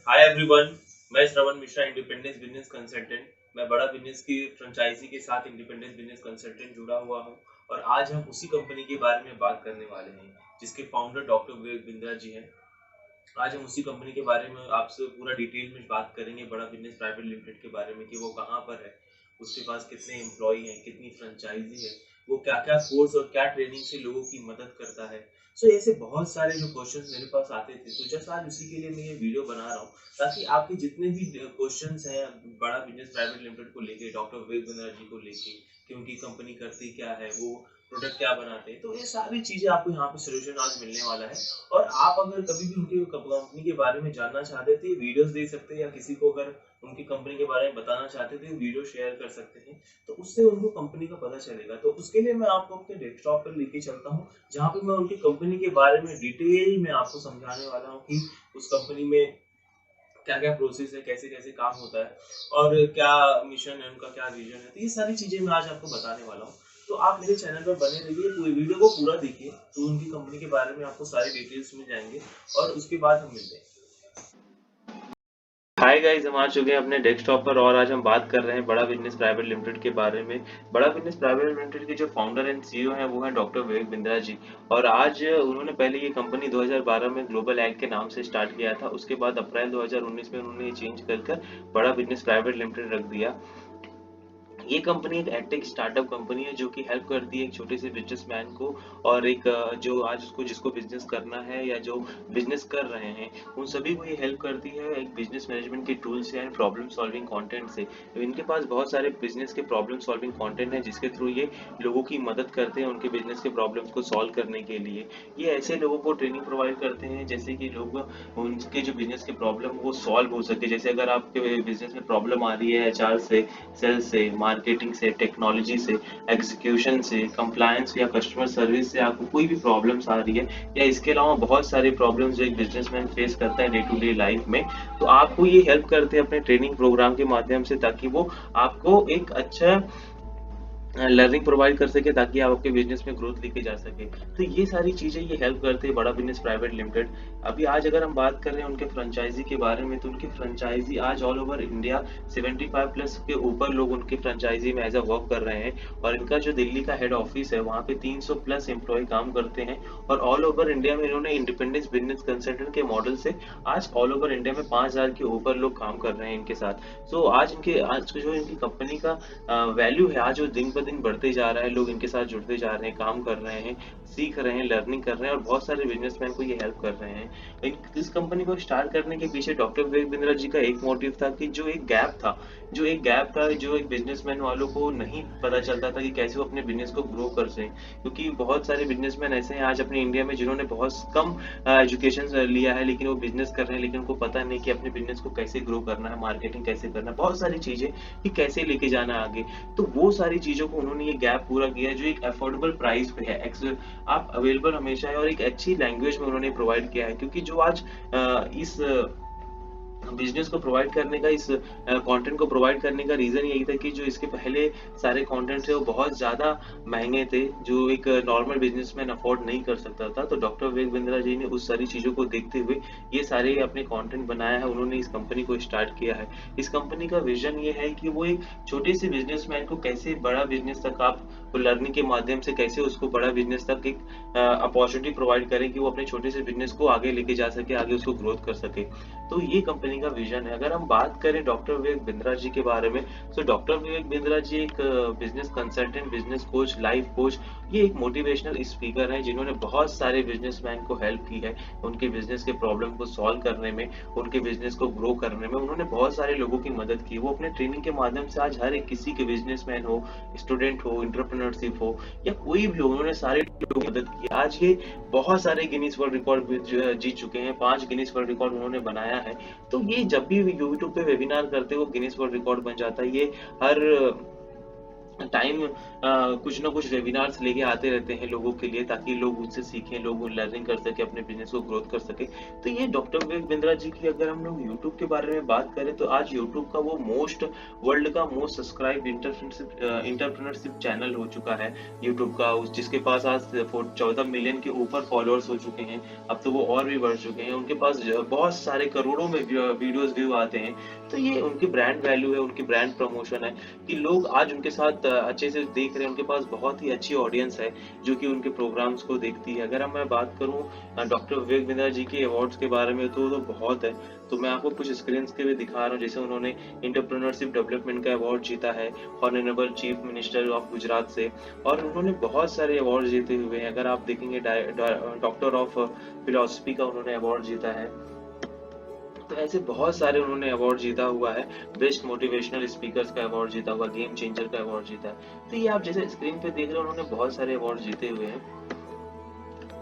Hi everyone, मैं श्रवण Mishra, independence business consultant. मैं बड़ा बिजनेस की फ्रेंचाइजी के साथ इंडिपेंडेंस बिजनेस कंसल्टेंट जुड़ा हुआ हूं और आज हम उसी कंपनी के बारे में बात करने वाले हैं जिसके फाउंडर डॉक्टर विवेक बिंद्रा जी हैं। आज हम उसी कंपनी के बारे में आपसे पूरा डिटेल में बात करेंगे, बड़ा बिजनेस प्राइवेट लिमिटेड के बारे में कि वो कहाँ पर है, उसके पास कितने एम्प्लॉई हैं, कितनी फ्रेंचाइजी है, वो क्या क्या कोर्स और क्या ट्रेनिंग से लोगों की मदद करता है। सो ऐसे बहुत सारे जो क्वेश्चंस मेरे पास आते थे, तो जस्ट आज उसी के लिए मैं ये वीडियो बना रहा हूँ ताकि आपके जितने भी क्वेश्चंस हैं बड़ा बिजनेस प्राइवेट लिमिटेड को लेके, डॉक्टर विवेक बिंद्रा जी को लेके कि उनकी कंपनी करती क्या है, वो प्रोडक्ट क्या बनाते हैं, तो ये सारी चीजें आपको यहाँ पे सोल्यूशन आज मिलने वाला है। और आप अगर कभी भी उनकी कंपनी के बारे में जानना चाहते थे, वीडियोस देख सकते हैं, या किसी को अगर उनकी कंपनी के बारे में बताना चाहते थे, वीडियो शेयर कर सकते हैं, तो उससे उनको कंपनी का पता चलेगा। तो उसके लिए मैं आपको अपने डेस्कटॉप पर लेके चलता हूँ, जहाँ पे मैं उनकी कंपनी के बारे में डिटेल में आपको समझाने वाला हूँ कि उस कंपनी में क्या क्या प्रोसेस है, कैसे कैसे काम होता है और क्या मिशन है उनका, क्या विजन है। तो ये सारी चीजें मैं आज आपको बताने वाला हूँ। तो आप मेरे चैनल पर बने रहिए, पूरी वीडियो को पूरा देखिए, तो उनकी कंपनी के बारे में आपको सारी डिटेल्स मिल जाएंगे और उसके बाद हम मिलते हैं। हाय गाइस, हम आ चुके हैं अपने डेस्कटॉप पर और आज हम बात कर रहे हैं बड़ा बिजनेस प्राइवेट लिमिटेड के बारे में। बड़ा बिजनेस प्राइवेट लिमिटेड के जो फाउंडर एंड सीईओ हैं वो हैं डॉक्टर विवेक बिंद्रा जी। और आज उन्होंने पहले ये कंपनी 2012 में ग्लोबल एग के नाम से स्टार्ट किया था, उसके बाद अप्रैल 2019 में उन्होंने ये चेंज कर बड़ा बिजनेस प्राइवेट लिमिटेड रख दिया। ये कंपनी एक एडटेक स्टार्टअप कंपनी है जो कि हेल्प करती है एक छोटे से बिजनेसमैन को, और एक जो आज उसको जिसको बिजनेस करना है या जो बिजनेस कर रहे हैं उन सभी को ये हेल्प करती है एक बिजनेस मैनेजमेंट के टूल से एंड प्रॉब्लम सॉल्विंग कंटेंट से। तो इनके पास बहुत सारे बिजनेस के प्रॉब्लम सॉल्विंग कंटेंट है जिसके थ्रू ये लोगों की मदद करते हैं उनके बिजनेस के प्रॉब्लम्स को सॉल्व करने के लिए। ये ऐसे लोगों को ट्रेनिंग प्रोवाइड करते हैं जैसे कि लोग उनके जो बिजनेस के प्रॉब्लम वो सॉल्व हो सके। जैसे अगर आपके बिजनेस में प्रॉब्लम आ रही है एचआर से, सेल्स से, मार्केटिंग से, टेक्नोलॉजी से, एग्जीक्यूशन से, कंप्लायंस या कस्टमर सर्विस से आपको कोई भी प्रॉब्लम्स आ रही है, या इसके अलावा बहुत सारे प्रॉब्लम्स जो एक बिजनेसमैन फेस करता है डे टू डे लाइफ में, तो आपको ये हेल्प करते हैं अपने ट्रेनिंग प्रोग्राम के माध्यम से, ताकि वो आपको एक अच्छा लर्निंग प्रोवाइड कर सके, ताकि आप आपके बिजनेस में ग्रोथ लेके जा सके। तो ये सारी चीजें ये हेल्प करते हैं बड़ा बिजनेस प्राइवेट लिमिटेड। अभी आज अगर हम बात कर रहे हैं उनके फ्रेंचाइजी के बारे में, तो उनकी फ्रेंचाइजी आज ऑल ओवर इंडिया 75 प्लस के ऊपर लोग उनकी फ्रेंचाइजी में एज अ वर्क कर रहे हैं। और इनका जो दिल्ली का हेड ऑफिस है वहाँ पे 300 प्लस एम्प्लॉय काम करते हैं। और ऑल ओवर इंडिया में इन्होंने इंडिपेंडेंस बिजनेस कंसल्टेंट के मॉडल से आज ऑल ओवर इंडिया में 5000 के ऊपर लोग काम कर रहे हैं इनके साथ। सो आज जो इनकी कंपनी का वैल्यू है आज वो दिन ब दिन बढ़ते जा रहा है। लोग इनके साथ जुड़ते जा रहे हैं, काम कर रहे हैं, सीख रहे हैं, लर्निंग कर रहे हैं, और बहुत सारे बिजनेसमैन को ये हेल्प कर रहे हैं। इस कंपनी को स्टार्ट करने के पीछे डॉक्टर विवेक बिंद्रा जी का एक मोटिव था कि जो एक बिजनेसमैन वालों को नहीं पता चलता था कि कैसे वो अपने बिजनेस को ग्रो कर सकें। क्योंकि बहुत सारे बिजनेसमैन ऐसे हैं आज अपने इंडिया में जिन्होंने बहुत कम एजुकेशन लिया है, लेकिन वो बिजनेस कर रहे हैं, लेकिन उनको पता नहीं कि अपने बिजनेस को कैसे ग्रो करना है, मार्केटिंग कैसे करना है, बहुत सारी चीजें कि कैसे लेके जाना है आगे। तो वो सारी चीज़ों को उन्होंने ये गैप पूरा किया है जो एक अफोर्डेबल प्राइस पे है, आप अवेलेबल हमेशा है, और एक अच्छी लैंग्वेज में उन्होंने प्रोवाइड किया है। क्योंकि जो आज इस बिजनेस को प्रोवाइड करने का, इस कंटेंट को प्रोवाइड करने का रीजन यही था कि जो इसके पहले सारे कंटेंट थे वो बहुत ज्यादा महंगे थे, जो एक नॉर्मल बिजनेसमैन अफोर्ड नहीं कर सकता था। तो डॉक्टर विवेक बिंद्रा जी ने उस सारी चीजों को देखते हुए ये सारे अपने कंटेंट बनाया है, उन्होंने इस कंपनी को स्टार्ट किया है। इस कंपनी का विजन ये है कि वो एक छोटे से बिजनेसमैन को कैसे बड़ा बिजनेस तक आप लर्निंग के माध्यम से कैसे उसको बड़ा बिजनेस तक एक अपॉर्चुनिटी प्रोवाइड करें कि वो अपने छोटे से बिजनेस को आगे लेके जा सके, आगे उसको ग्रोथ कर सके। तो ये कंपनी का विजन है। अगर हम बात करें डॉक्टर विवेक बिंद्रा जी के बारे में, तो डॉक्टर विवेक बिंद्रा जी एक business consultant, business coach, life coach, ये एक मोटिवेशनल स्पीकर है जिन्होंने बहुत सारे बिजनेसमैन को हेल्प की है उनके बिजनेस के प्रॉब्लम को सॉल्व करने में, उनके बिजनेस को ग्रो करने में। उन्होंने बहुत सारे लोगों की मदद की। वो अपने ट्रेनिंग के माध्यम से आज हर एक किसी के बिजनेसमैन हो, स्टूडेंट हो, एंटरप्रेन्योरशिप हो या कोई भी हो, उन्होंने सारे लोगों की मदद की। आज ये बहुत सारे गिनीज वर्ल्ड रिकॉर्ड जीत चुके हैं, 5 गिनीज वर्ल्ड रिकॉर्ड उन्होंने बनाया है। तो ये जब भी यूट्यूब पे वेबिनार करते हैं वो गिनीज वर्ल्ड रिकॉर्ड बन जाता है। ये हर टाइम कुछ ना कुछ वेबिनार्स लेके आते रहते हैं लोगों के लिए, ताकि लोग उससे सीखें, लोग लर्निंग कर सके, अपने बिजनेस को ग्रोथ कर सके। तो ये डॉक्टर विवेक बिंद्रा जी की अगर हम लोग यूट्यूब के बारे में बात करें, तो आज यूट्यूब का वो वर्ल्ड का मोस्ट सब्सक्राइब इंटरप्रेन्योरशिप चैनल हो चुका है यूट्यूब का, जिसके पास आज 14 मिलियन के ऊपर फॉलोअर्स हो चुके हैं। अब तो वो और भी बढ़ चुके हैं, उनके पास बहुत सारे करोड़ों में वीडियोस व्यू आते हैं। तो ये उनकी ब्रांड वैल्यू है, उनकी ब्रांड प्रमोशन है कि लोग आज उनके साथ अच्छे से देख रहे हैं। उनके पास बहुत ही अच्छी ऑडियंस है जो कि उनके प्रोग्राम्स को देखती है। अगर मैं बात करूं डॉक्टर विवेक बिंद्रा जी के अवार्ड्स के बारे में, तो बहुत है। तो मैं आपको कुछ स्क्रीन के भी दिखा रहा हूँ। जैसे उन्होंने इंटरप्रेन्योरशिप डेवलपमेंट का अवार्ड जीता है honourable chief minister of Gujarat से, और उन्होंने बहुत सारे अवार्ड जीते हुए हैं। अगर आप देखेंगे डॉक्टर ऑफ फिलोसफी का उन्होंने अवार्ड जीता है। तो ऐसे बहुत सारे उन्होंने अवार्ड जीता हुआ है। बेस्ट मोटिवेशनल स्पीकर्स का अवार्ड जीता हुआ, गेम चेंजर का अवार्ड जीता है। तो ये आप जैसे स्क्रीन पे देख रहे हो, उन्होंने बहुत सारे अवार्ड जीते हुए हैं।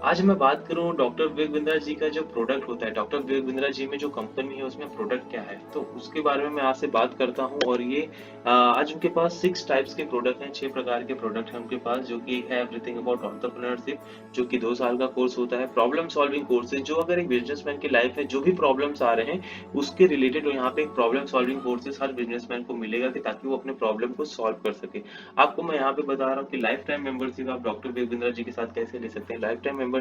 आज मैं बात करूं डॉक्टर विवेक बिंद्रा जी का जो प्रोडक्ट होता है, डॉक्टर विवेक बिंद्रा जी में जो कंपनी है उसमें प्रोडक्ट क्या है, तो उसके बारे में मैं आज से बात करता हूं। और ये आज उनके पास 6 टाइप्स के प्रोडक्ट हैं, 6 प्रकार के प्रोडक्ट हैं उनके पास, जो कि है एवरीथिंग अबाउट एंटरप्रेन्योरशिप, जो कि 2 साल का कोर्स होता है। प्रॉब्लम सॉल्विंग कोर्सेज, जो अगर एक बिजनेसमैन की लाइफ में जो भी प्रॉब्लम्स आ रहे हैं उसके रिलेटेड यहाँ पे एक प्रॉब्लम सॉल्विंग कोर्सेज हर बिजनेसमैन को मिलेगा, कि ताकि वो अपने प्रॉब्लम को सॉल्व कर सके। आपको मैं यहाँ पे बता रहा हूँ कि लाइफ टाइम मेंबरशिप आप डॉक्टर विवेक बिंद्रा जी के साथ कैसे ले सकते हैं। लाइफ टाइम मेंबरशिप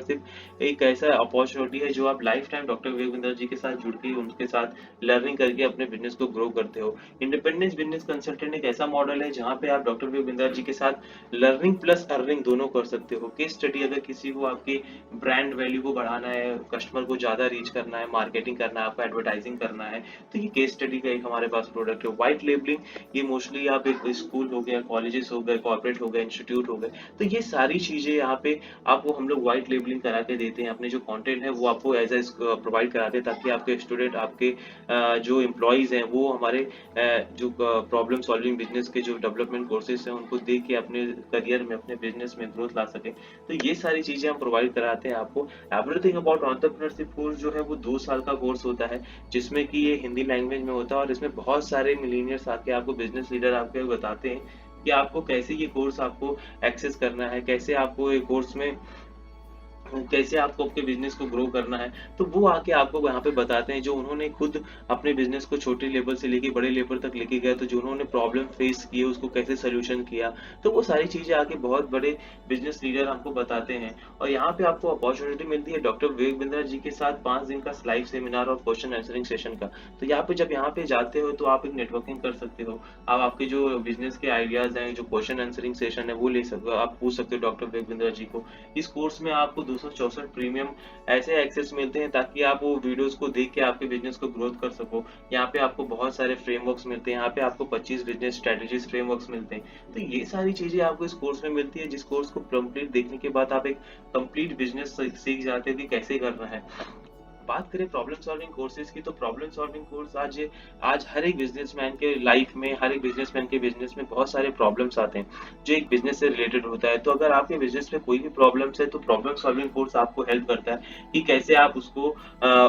एक ऐसा अपॉर्चुनिटी है जो आप life time doctor Vivek Bindra ji के साथ जुड़ के उनके साथ लर्निंग करके अपने बिजनेस को ग्रो करते हो। इंडिपेंडेंस बिजनेस कंसल्टेंट एक ऐसा मॉडल है जहाँ पे आप डॉक्टर विवेक बिंद्रा जी के साथ लर्निंग प्लस अर्निंग दोनों कर सकते हो। केस स्टडी, अगर किसी को आपकी ब्रांड वैल्यू को बढ़ाना है, कस्टमर को ज्यादा रीच करना है, मार्केटिंग करना है, आपको एडवर्टाइजिंग करना है, तो ये केस स्टडी का एक हमारे पास प्रोडक्ट है। व्हाइट लेबलिंग, ये मोस्टली आप एक स्कूल हो गया, कॉलेजेस हो गए, कॉर्पोरेट हो गए, इंस्टीट्यूट हो गए, तो ये सारी चीजें यहाँ पे आपको हम लोग व्हाइट लेबलिंग करा के देते हैं। अपने जो कंटेंट है वो आपको एज ए प्रोवाइड कराते हैं, ताकि आपके स्टूडेंट, आपके जो एम्प्लॉयज हैं, वो हमारे जो प्रॉब्लम सॉल्विंग बिजनेस के जो डेवलपमेंट कोर्सेज हैं उनको देख के अपने करियर में, अपने बिजनेस में ग्रोथ ला सके। तो ये सारी चीजें हम प्रोवाइड कराते हैं आपको। एवरीथिंग अबाउट एंटरप्रेन्योरशिप कोर्स जो है वो 2 साल का कोर्स होता है, जिसमें कि ये हिंदी लैंग्वेज में होता है, और इसमें बहुत सारे मिलीनियर्स आके आपको, बिजनेस लीडर आपको बताते हैं कि आपको कैसे ये कोर्स आपको एक्सेस करना है, कैसे आपको ये कोर्स में, कैसे आपको अपने बिजनेस को ग्रो करना है। तो वो आके आपको यहाँ पे बताते हैं, जो उन्होंने खुद अपने बिजनेस को छोटे लेवल से लेके बड़े लेवल तक लेके गए, तो जो उन्होंने प्रॉब्लम फेस किए उसको कैसे सोल्यूशन किया, तो वो सारी चीजें आके बहुत बड़े बिजनेस लीडर हमको बताते हैं। और यहाँ पे आपको अपॉर्चुनिटी मिलती है डॉक्टर विवेक बिंद्रा जी के साथ 5 दिन का लाइव सेमिनार और क्वेश्चन आंसरिंग सेशन का। तो यहाँ पे जब यहाँ पे जाते हो तो आप एक नेटवर्किंग कर सकते हो, आप आपके जो बिजनेस के आइडियाज हैं, जो क्वेश्चन आंसरिंग सेशन है वो ले सकते हो, आप पूछ सकते हो डॉक्टर विवेक बिंद्रा जी को। इस कोर्स में आपको 264 प्रीमियम ऐसे एक्सेस मिलते हैं, ताकि आप वो वीडियोस को देख के आपके बिजनेस को ग्रोथ कर सको। यहाँ पे आपको बहुत सारे फ्रेमवर्क्स मिलते हैं, यहाँ पे आपको 25 बिजनेस स्ट्रेटेजीज फ्रेमवर्क्स मिलते हैं। तो ये सारी चीजें आपको इस कोर्स में मिलती है, जिस कोर्स को कंप्लीट देखने के बाद आप एक कंप्लीट बिजनेस सीख जाते हो कि कैसे करना है। बात करें प्रॉब्लम सॉल्विंग कोर्सेज की, तो प्रॉब्लम सॉल्विंग कोर्स आज आज हर एक बिजनेसमैन के लाइफ में, हर एक बिजनेसमैन के बिजनेस में बहुत सारे प्रॉब्लम्स आते हैं जो एक बिजनेस से रिलेटेड होता है। तो अगर आपके बिजनेस में कोई भी प्रॉब्लम्स है, तो प्रॉब्लम सॉल्विंग कोर्स आपको हेल्प करता है कि कैसे आप उसको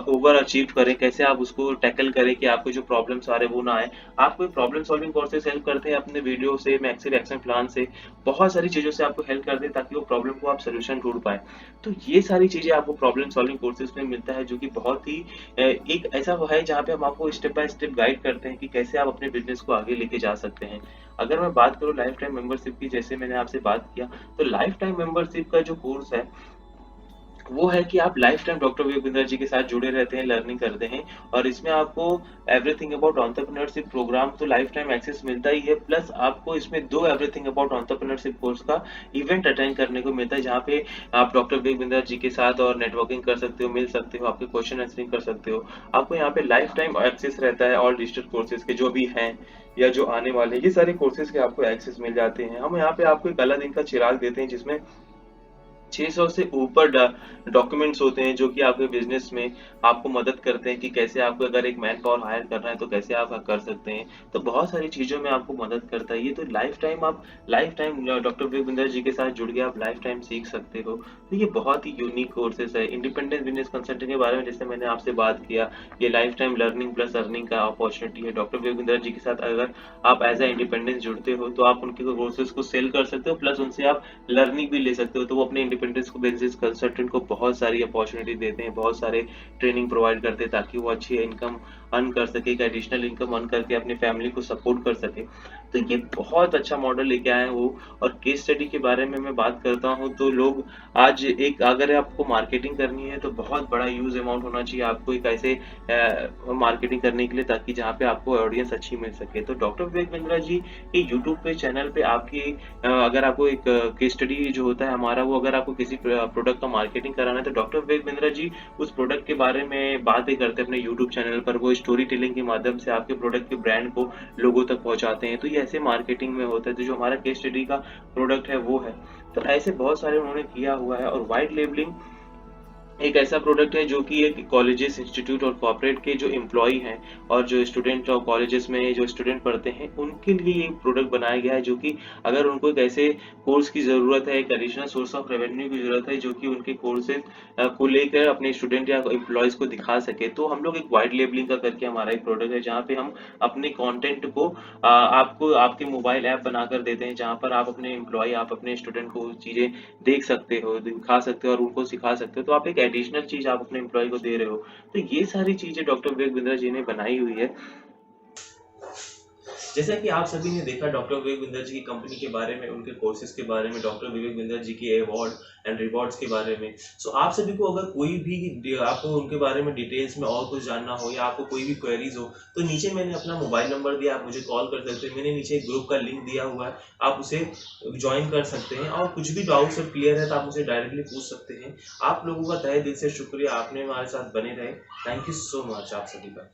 ओवर अचीव करें, कैसे आप उसको टैकल करें कि आपको जो प्रॉब्लम्स आ रहे हैं वो ना आए। आपको प्रॉब्लम सॉल्विंग कोर्सेज हेल्प करते हैं अपने वीडियो से, मैक्सिव एक्शन प्लान से, बहुत सारी चीजों से आपको हेल्प करते हैं, ताकि वो प्रॉब्लम को आप सोल्यूशन ढूंढ पाए। तो ये सारी चीजें आपको प्रॉब्लम सॉल्विंग कोर्सेज में मिलता है, जो कि बहुत ही एक ऐसा वो है जहाँ पे हम आपको स्टेप बाय स्टेप गाइड करते हैं कि कैसे आप अपने बिजनेस को आगे लेके जा सकते हैं। अगर मैं बात करूँ लाइफ टाइम मेंबरशिप की, जैसे मैंने आपसे बात किया, तो लाइफ टाइम मेंबरशिप का जो कोर्स है वो है कि आप life time doctor Vivek Bindra ji के साथ जुड़े रहते हैं, लर्निंग करते हैं, और इसमें आपको एवरीथिंग अबाउट एंटरप्रेन्योरशिप प्रोग्राम तो लाइफ टाइम एक्सेस मिलता ही है, प्लस आपको इसमें 2 एवरीथिंग अबाउट एंटरप्रेन्योरशिप कोर्स का इवेंट अटेंड करने को मिलता है, जहाँ पे आप डॉक्टर विवेक बिंद्रा जी के साथ और नेटवर्किंग कर सकते हो, मिल सकते हो, आपके क्वेश्चन आंसरिंग कर सकते हो। आपको यहाँ पे लाइफ टाइम एक्सेस रहता है ऑल डिजिटल कोर्सेज के, जो भी हैं या जो आने वाले, ये सारे कोर्सेज के आपको एक्सेस मिल जाते हैं। हम यहाँ पे आपको एक अलग दिन का चिराग देते हैं, जिसमें 600 से ऊपर डॉक्यूमेंट्स होते हैं जो कि आपके बिजनेस में आपको मदद करते हैं कि कैसे आपको अगर एक मैन पावर हायर करना है तो कैसे आप कर सकते हैं। तो बहुत सारी चीज़ों में आपको मदद करता है ये। तो life time doctor Vivek Bindra ji के साथ जुड़ के आप लाइफ टाइम सीख सकते हो। तो ये बहुत ही यूनिक कोर्सेज है। इंडिपेंडेंट बिजनेस कंसल्टिंग के बारे में जैसे मैंने आपसे बात किया, ये life time learning plus earning का अपॉर्चुनिटी है। डॉक्टर विवेक बिंद्रा जी के साथ अगर आप एज ए इंडिपेंडेंस जुड़ते हो तो आप उनके कोर्सेज को सेल कर सकते हो, प्लस उनसे आप लर्निंग भी ले सकते हो। तो वो अपने इंडिपेंडेंस को बिजनेस कंसल्टेंट को बहुत सारी अपॉर्चुनिटी देते हैं, बहुत सारे ट्रेनिंग प्रोवाइड करते हैं ताकि वो अच्छी इनकम अर्न कर सके, एक एडिशनल इनकम अर्न करके अपनी फैमिली को सपोर्ट कर सके। तो ये बहुत अच्छा मॉडल लेके आए हैं वो। और केस स्टडी के बारे में मैं बात करता हूँ तो लोग आज एक अगर आपको मार्केटिंग करनी है तो बहुत बड़ा यूज अमाउंट होना चाहिए आपको एक ऐसे मार्केटिंग करने के लिए, ताकि जहाँ पे आपको ऑडियंस अच्छी मिल सके। तो डॉक्टर विवेक बिंद्रा जी के यूट्यूब पे चैनल पे आपकी अगर आपको एक केस स्टडी जो होता है हमारा, वो अगर आपको किसी प्रोडक्ट का मार्केटिंग कराना है तो डॉक्टर विवेक बिंद्रा जी उस प्रोडक्ट के बारे में बातें करते हैं अपने यूट्यूब चैनल पर। वो स्टोरी टेलिंग के माध्यम से आपके प्रोडक्ट के ब्रांड को लोगों तक पहुंचाते हैं। तो ये ऐसे मार्केटिंग में होता है। तो जो हमारा केस स्टडी का प्रोडक्ट है वो है। तो ऐसे बहुत सारे उन्होंने किया हुआ है। और वाइट लेबलिंग एक ऐसा प्रोडक्ट है जो कि एक कॉलेजेस, इंस्टीट्यूट और कॉर्पोरेट के जो एम्प्लॉय हैं और जो स्टूडेंट और कॉलेजेस में जो स्टूडेंट पढ़ते हैं उनके लिए ये प्रोडक्ट बनाया गया है, जो कि अगर उनको एक ऐसे कोर्स की ज़रूरत है, एक एडिशनल सोर्स ऑफ रेवेन्यू की ज़रूरत है जो कि उनके कोर्सेज को लेकर अपने स्टूडेंट या एम्प्लॉयज़ को दिखा सके, तो हम लोग एक वाइट लेबलिंग का करके हमारा एक प्रोडक्ट है जहाँ पे हम अपने कंटेंट को आपको आपके मोबाइल ऐप बनाकर देते हैं, जहाँ पर आप अपने एम्प्लॉय, आप अपने स्टूडेंट को चीज़ें देख सकते हो, दिखा सकते हो और उनको सिखा सकते हो। तो आप एक एडिशनल चीज़ आप अपने एम्प्लॉय को दे रहे हो। तो ये सारी चीज़ें डॉक्टर विवेक बिंद्रा जी ने बनाई हुई है। जैसा कि आप सभी ने देखा डॉक्टर विवेक बिंद्रा जी की कंपनी के बारे में, उनके कोर्सेज के बारे में, डॉक्टर विवेक बिंद्रा जी के अवार्ड एंड रिवॉर्ड्स के बारे में। सो आप सभी को अगर कोई भी आपको उनके बारे में डिटेल्स में और कुछ जानना हो या आपको कोई भी क्वेरीज हो तो नीचे मैंने अपना मोबाइल नंबर दिया, आप मुझे कॉल कर सकते हैं। मैंने नीचे एक ग्रुप का लिंक दिया हुआ है, आप उसे ज्वाइन कर सकते हैं और कुछ भी डाउट्स और क्लियर है तो आप मुझे डायरेक्टली पूछ सकते हैं। आप लोगों का तहे दिल से शुक्रिया, आपने हमारे साथ बने रहे। थैंक यू सो मच आप सभी का।